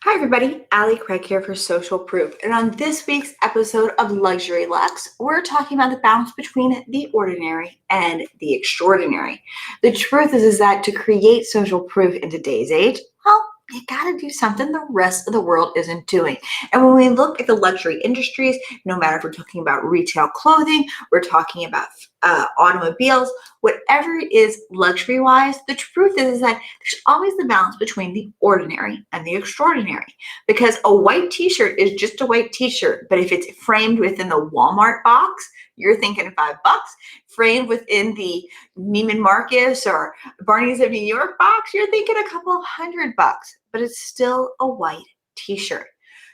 Hi everybody, Ali Craig here for Social Proof. And on this week's episode of Luxury Luxe, we're talking about the balance between the ordinary and the extraordinary. The truth is that to create social proof in today's age, well, you gotta do something the rest of the world isn't doing. And when we look at the luxury industries, no matter if we're talking about retail clothing, we're talking about automobiles, whatever it is luxury wise, the truth is that there's always the balance between the ordinary and the extraordinary. Because a white t-shirt is just a white t-shirt, but if it's framed within the Walmart box, you're thinking $5. Framed within the Neiman Marcus or Barney's of New York box, you're thinking a couple $100, but it's still a white t-shirt.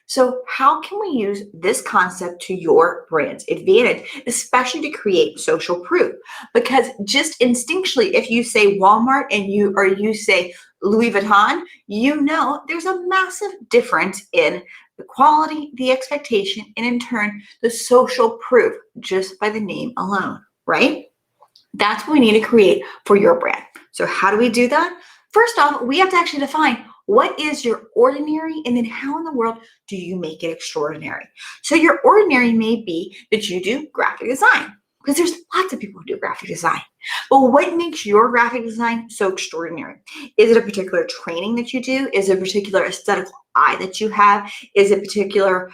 So how can we use this concept to your brand's advantage, especially to create social proof? Because just instinctually, if you say Walmart and you say Louis Vuitton, you know there's a massive difference in the quality, the expectation, and in turn, the social proof just by the name alone, right? That's what we need to create for your brand. So how do we do that? First off, we have to actually define what is your ordinary and then how in the world do you make it extraordinary? So your ordinary may be that you do graphic design because there's lots of people who do graphic design. But what makes your graphic design so extraordinary? Is it a particular training that you do? Is it a particular aesthetical eye that you have? Is it particular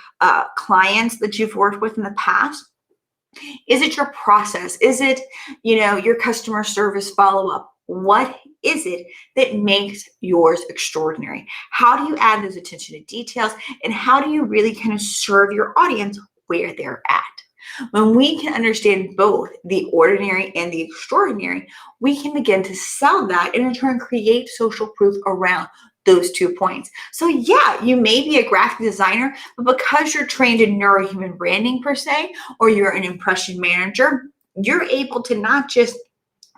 clients that you've worked with in the past? Is it your process? Is it, your customer service follow-up? What is it that makes yours extraordinary? How do you add those attention to details? And how do you really kind of serve your audience where they're at? When we can understand both the ordinary and the extraordinary, we can begin to sell that and in turn create social proof around those 2 points. So yeah, you may be a graphic designer, but because you're trained in neurohuman branding per se, or you're an impression manager, you're able to not just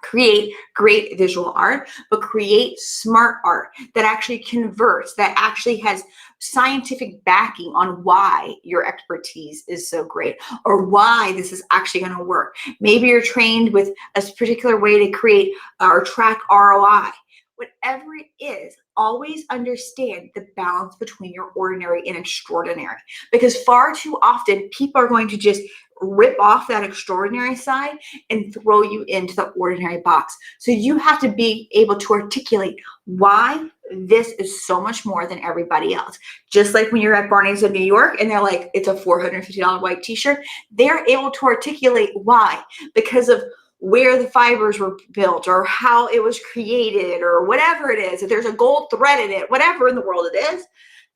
create great visual art, but create smart art that actually converts, that actually has scientific backing on why your expertise is so great or why this is actually going to work. Maybe you're trained with a particular way to create or track ROI. Whatever it is, always understand the balance between your ordinary and extraordinary. Because far too often, people are going to just rip off that extraordinary side and throw you into the ordinary box. So you have to be able to articulate why this is so much more than everybody else. Just like when you're at Barney's of New York and they're like, it's a $450 white t-shirt, they're able to articulate why, because of where the fibers were built or how it was created or whatever it is. If there's a gold thread in it, whatever in the world it is,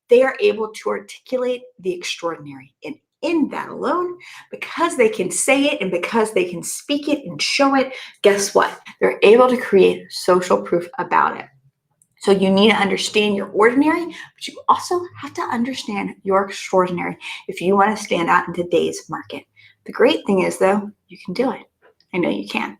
they are able to articulate the extraordinary. And in that alone, because they can say it and because they can speak it and show it, guess what? They're able to create social proof about it. So you need to understand your ordinary, but you also have to understand your extraordinary if you want to stand out in today's market. The great thing is, though, you can do it. I know you can.